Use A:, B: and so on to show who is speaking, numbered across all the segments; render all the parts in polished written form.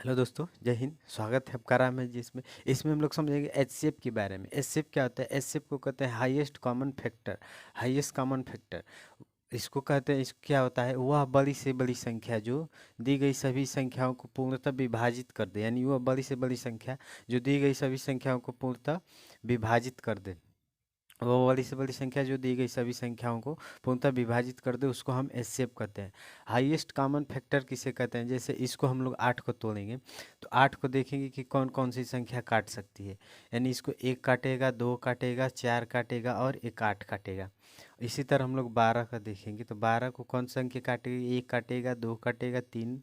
A: Hello दोस्तों, जय हिंद। स्वागत है आपका राम है जिसमें इसमें हम लोग समझेंगे एचसीएफ के बारे में। एचसीएफ क्या होता है? एचसीएफ को कहते हैं highest common factor. Highest common factor इसको कहते हैं। इस क्या होता है? वह बड़ी से बड़ी संख्या जो दी गई सभी संख्याओं को पूर्णतः विभाजित कर दे, यानी वह बड़ी से बड़ी संख्या जो दी गई सभी संख्याओं को पूर्णतः विभाजित कर दे। वो बड़ी से बड़ी संख्या जो दी गई सभी संख्याओं को पूर्णतः विभाजित कर दे, उसको हम एचसीएफ कहते हैं। हाईएस्ट कॉमन फैक्टर किसे कहते हैं? जैसे इसको हम लोग 8 को तोड़ेंगे तो 8 को देखेंगे कि कौन कौन सी संख्या काट सकती है। यानी इसको 1 काटेगा, 2 काटेगा, 4 काटेगा और एक 8 काटेगा। इसी तरह हम लोग 12 का देखेंगे तो 12 को कौन सी संख्या काटेगी? 1 काटेगा, 2 काटेगा, 3,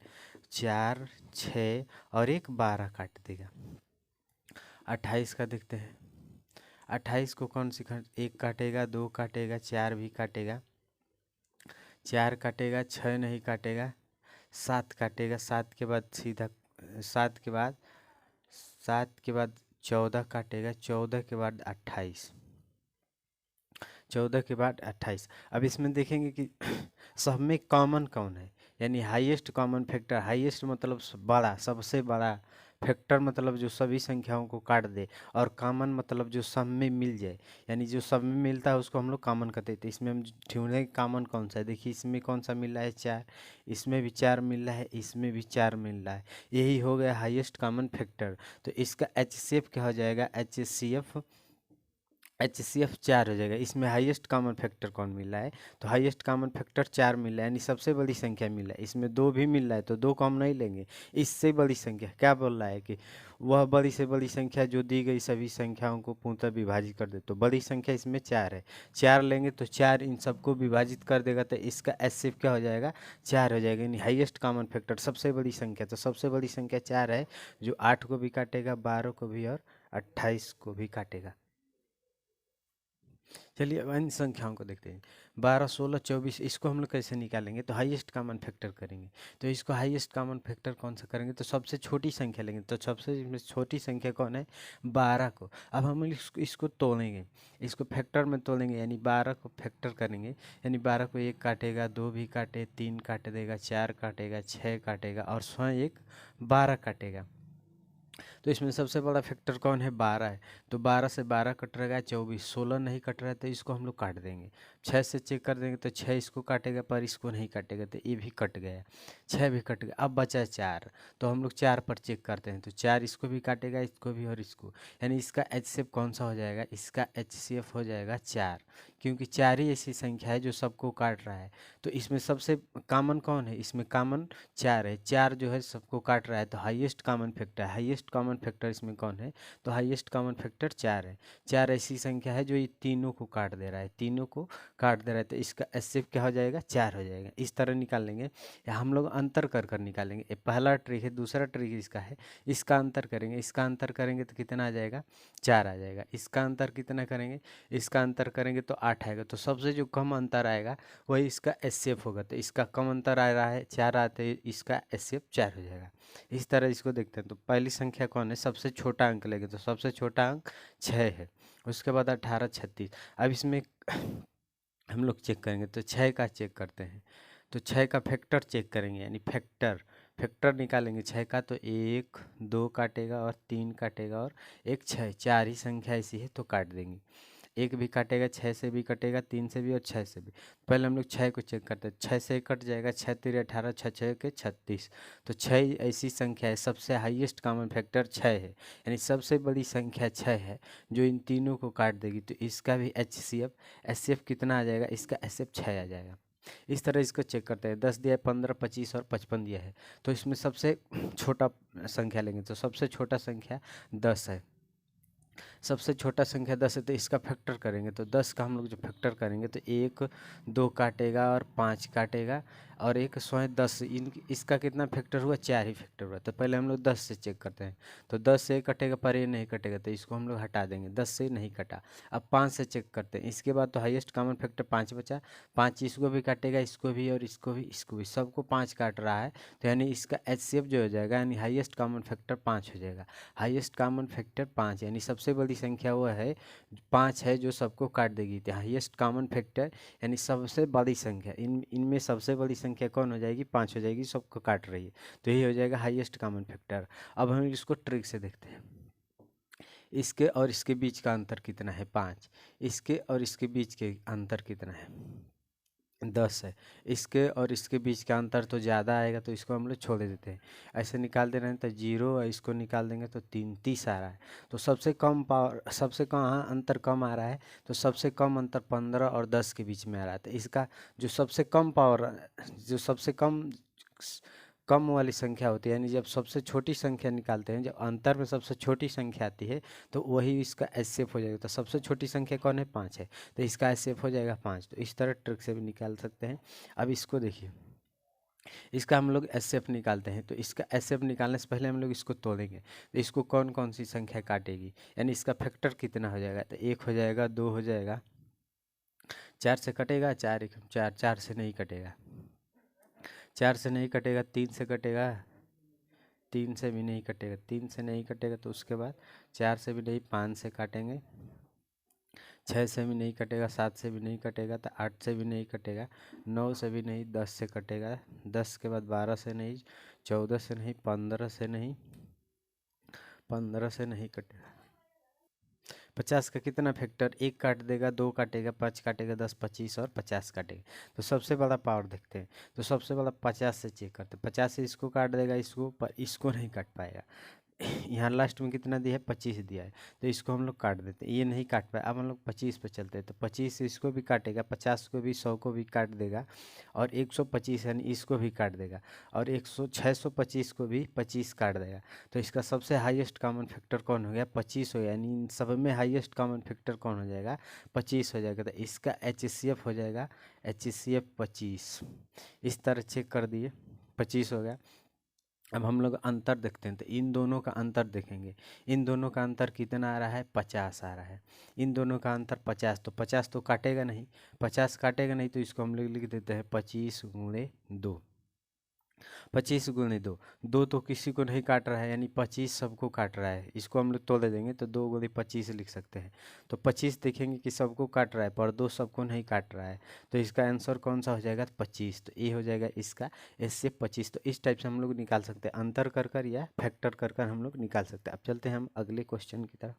A: 4, 6 और एक 12 काट देगा। 28 का देखते हैं। 28 को कौन सी एक काटेगा, 2 काटेगा, 4 भी काटेगा, 4 काटेगा, 6 नहीं काटेगा, 7 काटेगा, 7 के बाद सीधा 7 के बाद 7 के बाद 14 काटेगा, 14 के बाद 28, 14 के बाद 28। अब इसमें देखेंगे कि सब में कॉमन कौन है, यानी हाईएस्ट कॉमन फैक्टर। हाईएस्ट मतलब बड़ा, सबसे बड़ा। फैक्टर मतलब जो सभी संख्याओं को काट दे, और कॉमन मतलब जो सब में मिल जाए, यानी जो सब में मिलता है उसको हम लोग कॉमन कहते हैं। तो इसमें हम ढूंढेंगे कॉमन कौन सा है। देखिए इसमें कौन सा मिल रहा है? 4। इसमें भी 4 मिल रहा है, इसमें भी 4 मिल रहा है। यही हो गया हाईएस्ट कॉमन फैक्टर। तो इसका एचसीएफ क्या हो जाएगा? एचसीएफ 4 हो जाएगा। इसमें हाईएस्ट कॉमन फैक्टर कौन मिल रहा है? तो हाईएस्ट कॉमन फैक्टर 4 मिल रहा है, यानी सबसे बड़ी संख्या मिल रहा है। इसमें 2 भी मिल रहा है तो 2 को हम नहीं लेंगे। इससे बड़ी संख्या क्या बोल रहा है कि वह बड़ी से बड़ी संख्या जो दी गई सभी संख्याओं को पूर्णतः विभाजित कर दे। तो बड़ी संख्या इसमें 4 है, 4 लेंगे तो 4 इन सबको विभाजित कर देगा, तो इसका एचसीएफ क्या हो जाएगा? 4 हो जाएगा, यानी हाईएस्ट कॉमन फैक्टर सबसे बड़ी संख्या। तो सबसे बड़ी संख्या 4 है, जो 8 को भी काटेगा, 12 को भी और 28 को भी काटेगा। चलिए अब इन संख्याओं को देखते हैं। 12, 16, 24 इसको हम लोग कैसे निकालेंगे? तो हाईएस्ट कॉमन फैक्टर करेंगे। तो इसको हाईएस्ट कॉमन फैक्टर कौन सा करेंगे? तो सबसे छोटी संख्या लेंगे। तो सबसे इसमें छोटी संख्या कौन है? 12 को। अब हम इसको तोड़ेंगे, इसको फैक्टर में तोड़ेंगे, यानी 12 को फैक्टर करेंगे। यानी 12 को 1 काटेगा, 2 भी काटे, 3 काट देगा, 4 काटेगा, 6 काटेगा और स्वयं एक 12 काटेगा। तो इसमें सबसे बड़ा फैक्टर कौन है? 12 है। तो 12 से 12 कट रहेगा 24, 16 नहीं कट रहा है तो इसको हम लोग काट देंगे। 6 से चेक कर देंगे तो 6 इसको काटेगा पर इसको नहीं काटेगा, तो ये भी कट गया, 6 भी कट गया। अब बचा 4, तो हम लोग 4 पर चेक करते हैं तो 4 इसको भी काटेगा, इसको भी और इसको। यानी इसका एचसीएफ कौन सा हो जाएगा? इसका एचसीएफ हो जाएगा 4, क्योंकि 4 ही ऐसी संख्या है जो सबको काट रहा है। तो इसमें सबसे कॉमन कौन है? इसमें कॉमन 4 है, 4 जो है सबको काट रहा है, तो highest common factor. Highest common factor इसमें कौन है? तो हाईएस्ट कॉमन फैक्टर 4 है। 4 ऐसी संख्या है जो ये तीनों को काट दे रहा है, तीनों को काट दे रहा है, तो इसका एचसीएफ क्या हो जाएगा? 4 हो जाएगा। इस तरह निकाल लेंगे, या हम लोग अंतर कर कर निकालेंगे। ये पहला ट्रिक है। दूसरा ट्रिक इसका है, इसका अंतर करेंगे, इसका अंतर करेंगे तो कितना आ जाएगा? 4 आ जाएगा। इसका अंतर कितना करेंगे? इसका अंतर करेंगे तो 8 आएगा। तो सबसे जो कम अंतर आएगा वही इसका एचसीएफ होगा। तो इसका कम अंतर आ रहा है 4 आते, इसका एचसीएफ 4 हो जाएगा। इस तरह इसको देखते हैं। तो पहली संख्या कौन है? सबसे छोटा अंक लेंगे तो सबसे छोटा अंक 6 है। उसके बाद 18, 36। अब इसमें हम लोग चेक करेंगे तो 6 का चेक करते हैं। तो 6 का फैक्टर चेक करेंगे, यानी फैक्टर फैक्टर निकालेंगे 6 का। तो 1, 2 काटेगा और 3 काटेगा और एक 6, 4 ही संख्या ऐसी है तो काट देंगे। 1 भी काटेगा, 6 से भी कटेगा, 3 से भी और 6 से भी। पहले हम लोग 6 को चेक करते हैं। 6 से कट जाएगा, 6 तिरे 18, 6 6 के 36। तो 6 ऐसी संख्या है, सबसे हाईएस्ट कॉमन फैक्टर 6 है, यानी सबसे बड़ी संख्या 6 है जो इन तीनों को काट देगी। तो इसका भी एचसीएफ कितना आ जाएगा? इसका एचसीएफ 6 आ जाएगा। इस तरह इसको चेक करते हैं। 10 दिया है, 15, 25 और 55 दिया है। तो इसमें सबसे छोटा संख्या लेंगे तो सबसे छोटा संख्या 10 है। सबसे छोटा संख्या 10 है तो इसका फैक्टर करेंगे। तो 10 का हम लोग जो फैक्टर करेंगे तो 1, 2 काटेगा और 5 काटेगा और एक स्वयं 10। इसका कितना फैक्टर हुआ? 4 ही फैक्टर हुआ। तो पहले हम लोग 10 से चेक करते हैं। तो 10 से कटेगा पर ये नहीं कटेगा, तो इसको हम लोग हटा देंगे, 10 से नहीं कटा। अब 5 से चेक करते हैं। इसके बाद तो हाईएस्ट कॉमन फैक्टर 5 बचा। 5 इसको भी काटेगा, इसको भी और इसको भी, इसको भी, सबको 5 काट रहा है। तो यानी इसका एचसीएफ जो हो जाएगा, यानी हाईएस्ट कॉमन फैक्टर 5 हो जाएगा। हाईएस्ट कॉमन फैक्टर 5, यानी सबसे बड़ी संख्या वो है 5 है जो सबको काट देगी। तो हाईएस्ट कॉमन फैक्टर यानी सबसे बड़ी संख्या, इनमें सबसे बड़ी संख्या कौन हो जाएगी? 5 हो जाएगी, सबको काट रही है, तो यही हो जाएगा हाईएस्ट कॉमन फैक्टर। अब हम इसको ट्रिक से देखते हैं। इसके और इसके बीच का अंतर कितना है? 5। इसके और इसके बीच के अंतर कितना है? 10 है। इसके और इसके बीच का अंतर तो ज़्यादा आएगा, तो इसको हम लोग छोड़ देते हैं। ऐसे निकाल दे रहे हैं तो 0 और इसको निकाल देंगे तो 3, 30 आ रहा है। तो सबसे कम पावर, सबसे कहाँ अंतर कम आ रहा है? तो सबसे कम अंतर 15 और 10 के बीच में आ रहा है। तो इसका जो सबसे कम पावर, जो सबसे कम वाली संख्या होती है, यानी जब सबसे छोटी संख्या निकालते हैं, जब अंतर में सबसे छोटी संख्या आती है तो वही इसका एचसीएफ हो जाएगा। तो सबसे छोटी संख्या कौन है? 5 है, तो इसका एचसीएफ हो जाएगा 5। तो इस तरह ट्रिक से भी निकाल सकते हैं। अब इसको देखिए, इसका हम लोग एचसीएफ निकालते हैं, तो इसका एचसीएफ निकालने से पहले हम लोग इसको तोड़ेंगे। तो इसको कौन कौन सी संख्या काटेगी, यानी इसका फैक्टर कितना हो जाएगा? तो 1 हो जाएगा, 2 हो जाएगा, 4 से कटेगा, 4 से नहीं कटेगा, 4 से नहीं कटेगा, 3 से कटेगा, 3 से भी नहीं कटेगा, 3 से नहीं कटेगा, तो उसके बाद 4 से भी नहीं, 5 से काटेंगे, 6 से भी नहीं कटेगा, 7 से भी नहीं कटेगा, तो 8 से भी नहीं कटेगा, 9 से भी नहीं, 10 से कटेगा, 10 के बाद 12 से नहीं, 14 से नहीं, 15 से नहीं, 15 से नहीं कटेगा। 50 का कितना फैक्टर? 1 काट देगा, 2 काटेगा, 5 काटेगा, 10, 25 और 50 काटेगा। तो सबसे बड़ा पावर देखते हैं। तो सबसे बड़ा 50 से चेक करते हैं। 50 से इसको काट देगा, इसको, पर इसको नहीं काट पाएगा। यहाँ लास्ट में कितना दिया है? 25 दिया है, तो इसको हम लोग काट देते हैं, ये नहीं काट पाए। अब हम लोग 25 पे चलते हैं, तो 25 से इसको भी काटेगा, 50 को भी, 100 को भी काट देगा, और 125 यानी इसको भी काट देगा, और 625 को भी 25 काट देगा। तो इसका सबसे हाईएस्ट कॉमन फैक्टर कौन हो गया? 25 हो गया, यानी इन सब में हाईएस्ट कॉमन फैक्टर कौन हो जाएगा? 25 हो जाएगा। तो इसका एचसीएफ हो जाएगा, एचसीएफ 25। इस तरह चेक कर दिए, 25 हो गया। अब हम लोग अंतर देखते हैं, तो इन दोनों का अंतर देखेंगे। इन दोनों का अंतर कितना आ रहा है? 50 आ रहा है। इन दोनों का अंतर 50, तो 50 तो काटेगा नहीं, 50 काटेगा नहीं, तो इसको हम लोग लिख देते हैं 25 गुणे 2। 25 गुणे 2, 2 तो किसी को नहीं काट रहा है, यानी 25 सबको काट रहा है। इसको हम लोग तोड़ देंगे, तो 2 गुणे 25 लिख सकते हैं। तो 25 देखेंगे कि सबको काट रहा है, पर 2 सबको नहीं काट रहा है, तो इसका आंसर कौन सा हो जाएगा? 25। तो ये हो जाएगा इसका इससे 25। तो इस टाइप से हम लोग निकाल सकते हैं, अंतर कर कर या फैक्टर कर कर हम लोग निकाल सकते हैं। अब चलते हैं हम अगले क्वेश्चन की तरफ।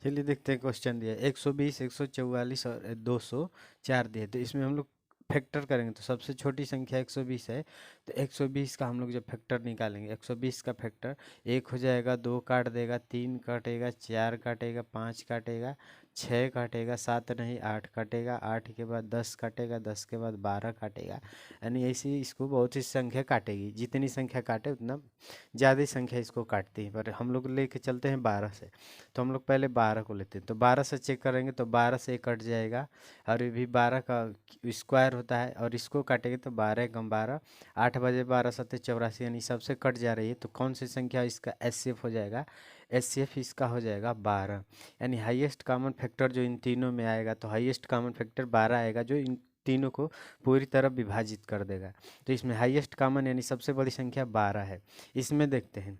A: चलिए देखते हैं, क्वेश्चन दिया 120, 144 और 204 दिए। तो इसमें हम लोग फैक्टर करेंगे, तो सबसे छोटी संख्या 120 है, तो 120 का हम लोग जब फैक्टर निकालेंगे, 120 का फैक्टर 1 हो जाएगा, 2 काट देगा, 3 काटेगा, 4 काटेगा, 5 काटेगा, 6 काटेगा, 7 नहीं 8 काटेगा, 8 के बाद 10 काटेगा, 10 के बाद 12 काटेगा, यानी ऐसी इसको बहुत सी संख्या काटेगी। जितनी संख्या काटे उतना ज़्यादा संख्या इसको काटती है, पर हम लोग लेके चलते हैं 12 से। तो हम लोग पहले 12 को लेते हैं, तो 12 से चेक करेंगे, तो 12 से कट जाएगा, और ये भी 12 का स्क्वायर होता है, और इसको काटेंगे तो 12 कम 12, 8 बजे 12 सत्ते 84, यानी सबसे कट जा रही है। तो कौन सी संख्या इसका एचसीएफ हो जाएगा? एचसीएफ इसका हो जाएगा 12, यानी हाईएस्ट कॉमन फैक्टर जो इन तीनों में आएगा, तो हाईएस्ट कॉमन फैक्टर 12 आएगा, जो इन तीनों को पूरी तरह विभाजित कर देगा। तो इसमें हाईएस्ट कॉमन यानी सबसे बड़ी संख्या 12 है। इसमें देखते हैं,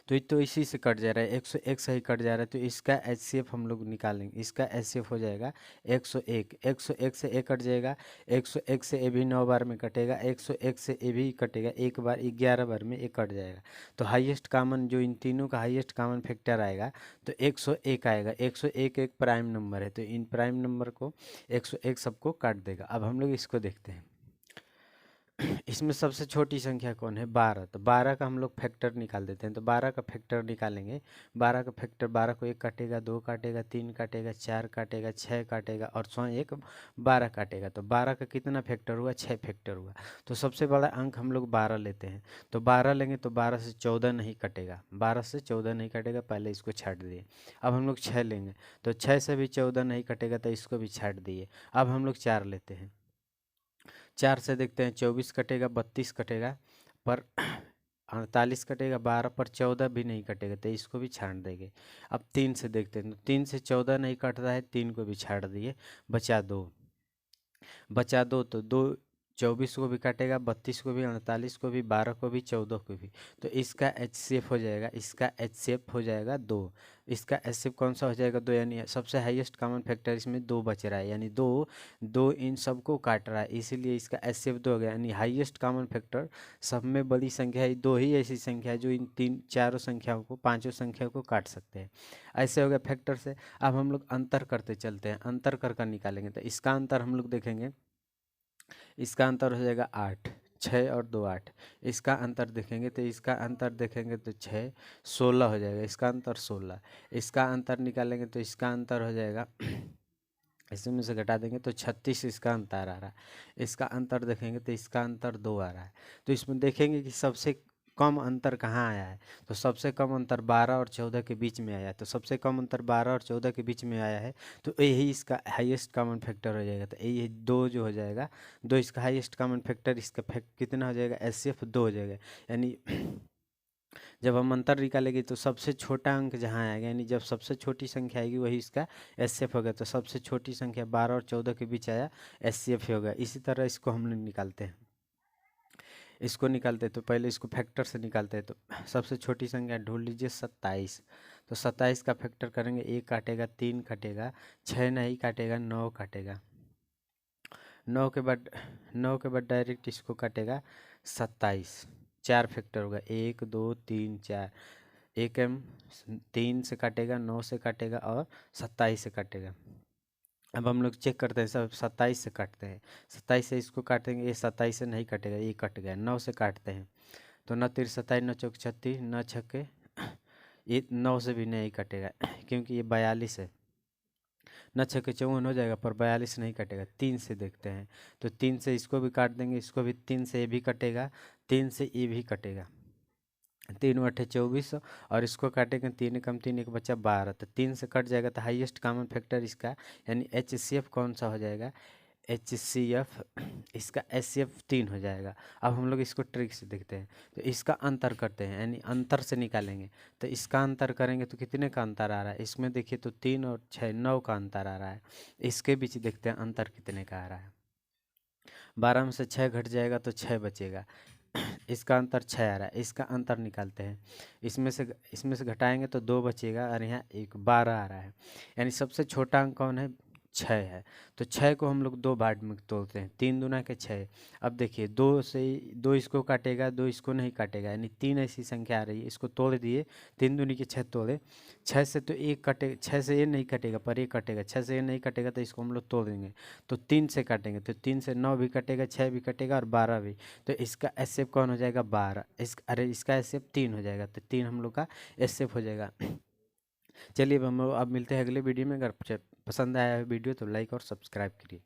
A: तो ये तो इसी से कट जा रहा है, 101 से ही कट जा रहा है, तो इसका एचसीएफ हम लोग निकालेंगे। इसका एचसीएफ हो जाएगा 101, 101 से ए कट जाएगा, 101 से ए भी 9 बार में कटेगा, 101 से ए भी कटेगा एक बार, 11 बार में ए कट जाएगा। तो हाईएस्ट कॉमन जो इन तीनों का हाईएस्ट कॉमन फैक्टर आएगा, तो 101 आएगा। 101 एक प्राइम नंबर है, तो इन प्राइम नंबर को 101 सबको काट देगा। अब हम लोग इसको देखते हैं, इसमें सबसे छोटी संख्या कौन है? 12। तो 12 का हम लोग फैक्टर निकाल देते हैं, तो 12 का फैक्टर निकालेंगे। 12 का फैक्टर, 12 को 1 काटेगा, 2 काटेगा, 3 काटेगा, 4 काटेगा, 6 काटेगा, और स्वयं एक 12 काटेगा। तो 12 का कितना फैक्टर हुआ? 6 फैक्टर हुआ। तो सबसे बड़ा अंक हम लोग 12 लेते हैं, तो 12 लेंगे, तो 12 से 14 नहीं कटेगा, 12 से 14 नहीं कटेगा, पहले इसको छाट दिए। अब हम लोग 6 लेंगे, तो 6 से भी 14 नहीं कटेगा, तो इसको भी छाट दिए। अब हम लोग 4 लेते हैं, 4 से देखते हैं, 24 कटेगा, 32 कटेगा, पर 48 कटेगा, 12 पर 14 भी नहीं कटेगा, तो इसको भी छाट देंगे। अब 3 से देखते हैं, तो 3 से 14 नहीं कट रहा है, 3 को भी छाट दिए, बचा 2। बचा 2, तो 2 24 को भी काटेगा, 32 को भी, 48 को भी, 12 को भी, 14 को भी। तो इसका HCF हो जाएगा, इसका HCF हो जाएगा 2। इसका HCF कौन सा हो जाएगा 2, यानी सबसे हाईएस्ट कॉमन फैक्टर इसमें 2 बच रहा है, यानी 2 2 इन सबको काट रहा है, इसीलिए इसका HCF 2 हो गया। यानी हाईएस्ट कॉमन फैक्टर सब में बड़ी संख्या है, 2 ही ऐसी संख्या है जो इन चारों संख्याओं को, पांचों संख्या को काट सकते हैं। ऐसे हो गया फैक्टर से। अब हम लोग अंतर करते चलते हैं, अंतर कर निकालेंगे। तो इसका अंतर हम लोग देखेंगे, इसका अंतर हो जाएगा 8, 6 और 2 8। इसका अंतर देखेंगे तो इसका अंतर देखेंगे तो 6 16 हो जाएगा, इसका अंतर 16। इसका अंतर निकालेंगे तो इसका अंतर हो जाएगा इसमें से घटा देंगे तो 36 इसका अंतर आ रहा है। इसका अंतर देखेंगे तो इसका अंतर 2 आ रहा है। तो इसमें देखेंगे कि सबसे कम अंतर कहाँ आया है, तो सबसे कम अंतर 12 और 14 के बीच में आया है। तो सबसे कम अंतर 12 और 14 के बीच में आया है, तो यही इसका हाईएस्ट कॉमन फैक्टर हो जाएगा। तो यही 2 जो हो जाएगा, 2 इसका हाईएस्ट कॉमन फैक्टर, इसका कितना हो जाएगा, HCF 2 हो जाएगा। यानी जब हम अंतर निकालेंगे तो सबसे छोटा अंक जहाँ आएगा, यानी जब सबसे छोटी संख्या आएगी वही इसका HCF होगा। तो सबसे छोटी संख्या 12 और 14 के बीच आया, HCF होगा। इसी तरह इसको हम लोग निकालते हैं, इसको निकालते हैं तो पहले इसको फैक्टर से निकालते हैं। तो सबसे छोटी संख्या ढूंढ लीजिए 27। तो 27 का फैक्टर करेंगे, 1 काटेगा, 3 काटेगा, 6 नहीं काटेगा, 9 काटेगा। 9 के बाद डायरेक्ट इसको काटेगा 27। 4 फैक्टर होगा, 1 2 3 4। 1 M 3 से काटेगा, 9 से काटेगा और 27 से काटेगा। अब हम लोग चेक करते हैं, सब 27 से काटते हैं। 27 से इसको काटेंगे, ये 27 से नहीं कटेगा, ये कट गया। 9 से काटते हैं तो 9 3 27, 9 चौक 36, 9 छक्के ये 9 से भी नहीं कटेगा क्योंकि ये 42 है। 9 छक्के 54 हो जाएगा, पर 42 नहीं कटेगा। 3 से देखते हैं तो 3 से इसको भी काट देंगे, इसको भी 3 से ये भी कटेगा, 3 से ये भी कटेगा। 3 अट्ठे 24 और इसको काटेंगे, 3 कम 3 एक बच्चा 12। तो 3 से कट जाएगा, तो हाईएस्ट कॉमन फैक्टर इसका यानी HCF कौन सा हो जाएगा, HCF इसका HCF 3 हो जाएगा। अब हम लोग इसको ट्रिक से देखते हैं, तो इसका अंतर करते हैं, यानी अंतर से निकालेंगे। तो इसका अंतर करेंगे तो कितने का अंतर आ रहा है, इसमें देखिए तो 3 और 6 9 का अंतर आ रहा है। इसके बीच देखते हैं अंतर कितने का आ रहा है। 12 में से 6 घट जाएगा तो 6 बचेगा, इसका अंतर 6 आ रहा है। इसका अंतर निकालते हैं, इसमें से घटाएंगे तो 2 बचेगा और यहाँ एक 12 आ रहा है। यानी सबसे छोटा अंक कौन है, 6 है। तो 6 को हम लोग 2 भाग में तोड़ते हैं, 3 दूना के 6। अब देखिए 2 से 2 इसको काटेगा, 2 इसको नहीं काटेगा, यानी 3 ऐसी संख्या आ रही है। इसको तोड़ दिए, 3 दूनी के 6 तोड़े, 6 से तो एक कटे, 6 से ये नहीं कटेगा पर ये कटेगा, 6 से ये नहीं कटेगा तो इसको हम लोग तोड़ देंगे। तो 3 से काटेंगे तो 3 से 9 भी कटेगा, 6 भी कटेगा और 12 भी। तो इसका HCF कौन हो जाएगा, 12। इसका HCF 3 हो जाएगा। तो 3 हम लोग का HCF हो जाएगा। चलिए अब मिलते हैं अगले वीडियो में। अगर पसंद आया है वीडियो तो लाइक और सब्सक्राइब करिए।